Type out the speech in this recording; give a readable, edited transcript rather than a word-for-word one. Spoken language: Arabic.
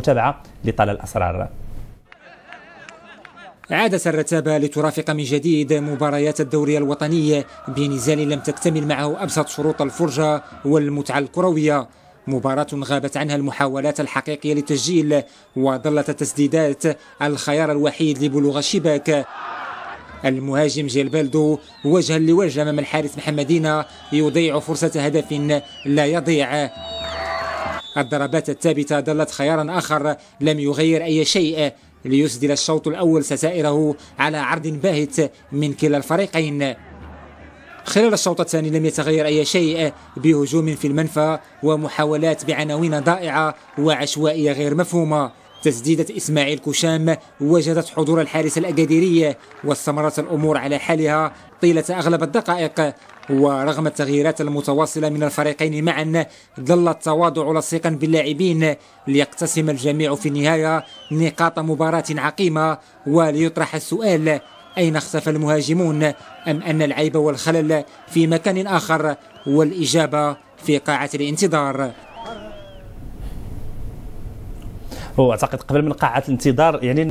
متابعة لطلال الأسرار. عادت الرتابة لترافق من جديد مباريات الدوري الوطني بنزال لم تكتمل معه أبسط شروط الفرجة والمتعة الكروية. مباراة غابت عنها المحاولات الحقيقية للتسجيل، وظلت التسديدات الخيار الوحيد لبلوغ الشباك. المهاجم جيلبالدو وجها لوجه أمام الحارس محمدينا يضيع فرصة هدف لا يضيع. الضربات الثابتة ظلت خيارا آخر لم يغير أي شيء ليسدل الشوط الأول ستائره على عرض باهت من كلا الفريقين. خلال الشوط الثاني لم يتغير أي شيء بهجوم في المنفى ومحاولات بعناوين ضائعة وعشوائية غير مفهومة. تسديدة إسماعيل كوشام وجدت حضور الحارس الأكاديري، واستمرت الأمور على حالها طيلة أغلب الدقائق. ورغم التغييرات المتواصلة من الفريقين معا، ظل التواضع لصيقا باللاعبين ليقتسم الجميع في النهاية نقاط مباراة عقيمة. وليطرح السؤال: أين اختفى المهاجمون؟ أم أن العيب والخلل في مكان آخر؟ والإجابة في قاعة الانتظار. هو أعتقد قبل من قاعة الانتظار يعني